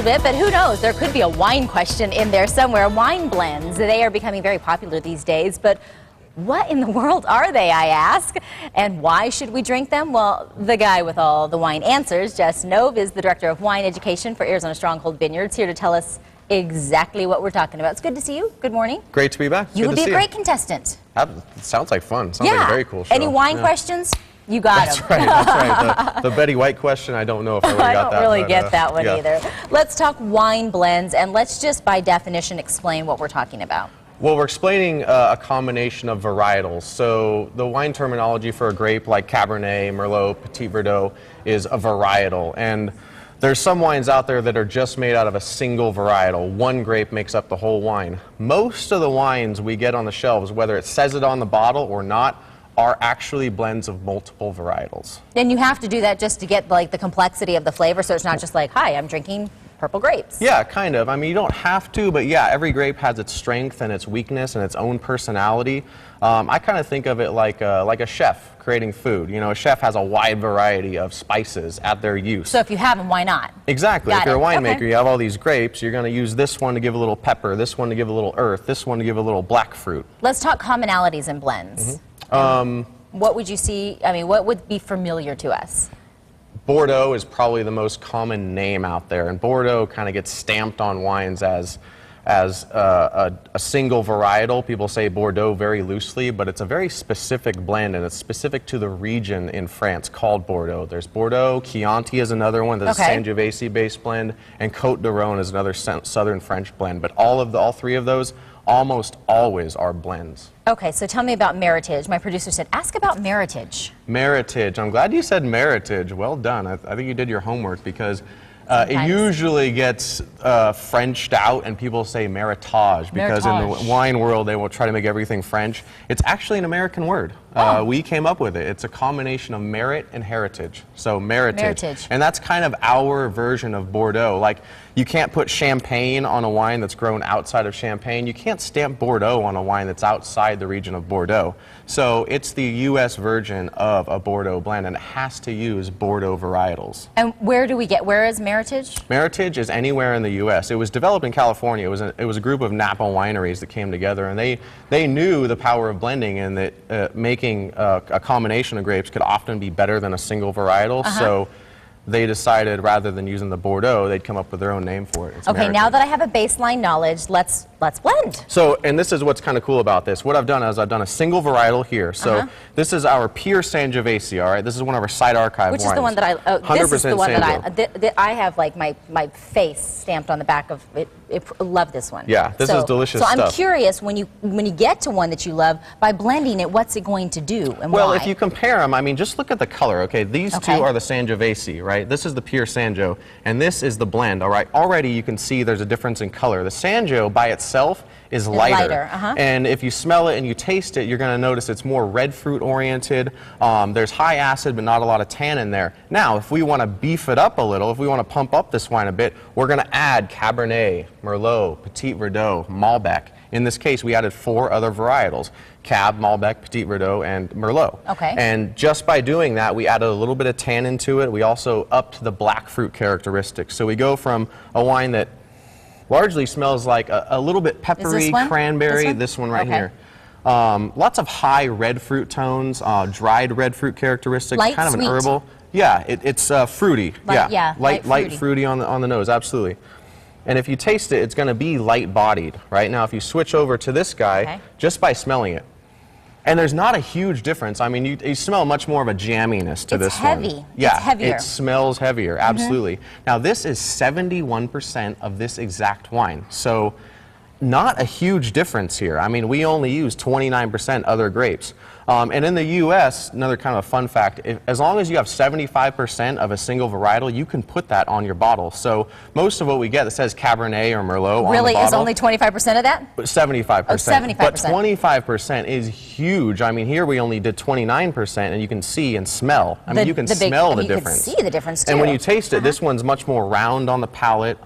little bit, but who knows? There could be a wine question in there somewhere. Wine blends, they are becoming very popular these days, but what in the world are they, I ask? And why should we drink them? Well, the guy with all the wine answers, Jess Nove, is the Director of Wine Education for Arizona Stronghold Vineyards, here to tell us exactly what we're talking about. It's good to see you. Good morning. Great to be back. You would be a great contestant. Sounds like fun. Sounds like a very cool show. Any wine questions? You got them. That's right. That's right. The Betty White question, I don't know if I really got that. I don't really get that one either. Let's talk wine blends, and let's just by definition explain what we're talking about. Well, we're explaining a combination of varietals. So the wine terminology for a grape like Cabernet, Merlot, Petit Verdot is a varietal. And there's some wines out there that are just made out of a single varietal. One grape makes up the whole wine. Most of the wines we get on the shelves, whether it says it on the bottle or not, are actually blends of multiple varietals. And you have to do that just to get like the complexity of the flavor, so it's not just like, hi, I'm drinking purple grapes. Yeah, kind of. I mean, you don't have to, but yeah, every grape has its strength and its weakness and its own personality. I kind of think of it like a chef creating food. You know, a chef has a wide variety of spices at their use. So if you have them, why not? Exactly. If you're a winemaker, you have all these grapes, you're going to use this one to give a little pepper, this one to give a little earth, this one to give a little black fruit. Let's talk commonalities in blends. What would you see, I mean, what would be familiar to us? Bordeaux is probably the most common name out there, and Bordeaux kind of gets stamped on wines as a single varietal. People say Bordeaux very loosely, but it's a very specific blend, and it's specific to the region in France called Bordeaux. There's Bordeaux, Chianti is another one that's a Sangiovese-based blend, and Côte d'Aron is another southern French blend. But all three of those almost always are blends. Okay, so tell me about Meritage. My producer said, ask about Meritage. Meritage. I'm glad you said Meritage. Well done. I think you did your homework, because it usually gets Frenched out, and people say Meritage, because in the wine world they will try to make everything French. It's actually an American word. We came up with it. It's a combination of merit and heritage. So Meritage. And that's kind of our version of Bordeaux. Like, you can't put Champagne on a wine that's grown outside of Champagne. You can't stamp Bordeaux on a wine that's outside the region of Bordeaux. So it's the U.S. version of a Bordeaux blend, and it has to use Bordeaux varietals. And where is Meritage? Meritage is anywhere in the U.S. It was developed in California. It was a group of Napa wineries that came together, and they knew the power of blending, and that making a combination of grapes could often be better than a single varietal. So they decided, rather than using the Bordeaux, they'd come up with their own name for it. It's okay, Meritage. now that I have a baseline knowledge, let's blend. So, and this is what's kind of cool about this. What I've done is I've done a single varietal here. So this is our pure Sangiovese, all right? This is one of our site archive wines. Which is the one that I, this is the one Sanjo. that I have like my face stamped on the back of it. Love this one. Yeah, this is delicious stuff. So I'm curious, when you get to one that you love, by blending it, what's it going to do and well, why? if you compare them, I mean, just look at the color, okay? These two are the Sangiovese, right? This is the pure Sanjo, and this is the blend, all right? Already you can see there's a difference in color. The Sanjo by itself is lighter. And if you smell it and you taste it, you're going to notice it's more red fruit oriented. There's high acid, but not a lot of tannin there. Now, if we want to beef it up a little, if we want to pump up this wine a bit, we're going to add Cabernet, Merlot, Petit Verdot, Malbec. In this case, we added 4 other varietals: Cab, Malbec, Petit Verdot, and Merlot. And just by doing that, we added a little bit of tannin to it. We also upped the black fruit characteristics. So we go from a wine that largely smells like a little bit peppery, cranberry. This one right here. Lots of high red fruit tones, dried red fruit characteristics, kind of an herbal. Yeah, it's fruity. Light fruity on the nose, absolutely. And if you taste it, it's going to be light-bodied, right? Now, if you switch over to this guy, just by smelling it, and there's not a huge difference. I mean, you smell much more of a jamminess to this one. It's heavy. Yeah, it's heavier. It smells heavier, absolutely. Now, this is 71% of this exact wine. So not a huge difference here. I mean, we only use 29% other grapes. And in the U.S., another kind of a fun fact, as long as you have 75% of a single varietal, you can put that on your bottle. So most of what we get that says Cabernet or Merlot on the bottle. Really, is only 25% of that? 75%. Oh, 75%. But 25% is huge. I mean, here we only did 29%, and you can see and smell. I mean, you can smell the difference. You can see the difference, too. And when you taste it, this one's much more round on the palate.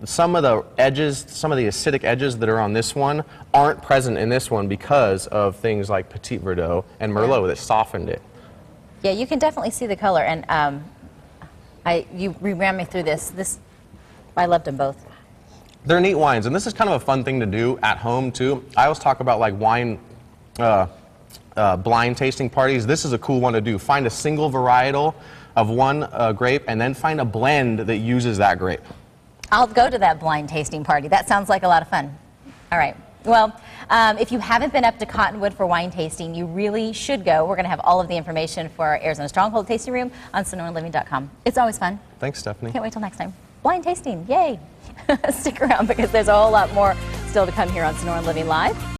Some of the edges, some of the acidic edges that are on this one aren't present in this one because of things like Petit Verdot and Merlot that softened it. Yeah, you can definitely see the color, and you ran me through this. I loved them both. They're neat wines, and this is kind of a fun thing to do at home too. I always talk about like wine blind tasting parties. This is a cool one to do. Find a single varietal of one grape, and then find a blend that uses that grape. I'll go to that blind tasting party. That sounds like a lot of fun. All right. Well, if you haven't been up to Cottonwood for wine tasting, you really should go. We're going to have all of the information for our Arizona Stronghold Tasting Room on SonoraLiving.com. It's always fun. Thanks, Stephanie. Can't wait till next time. Blind tasting, yay! Stick around because there's a whole lot more still to come here on Sonora Living Live.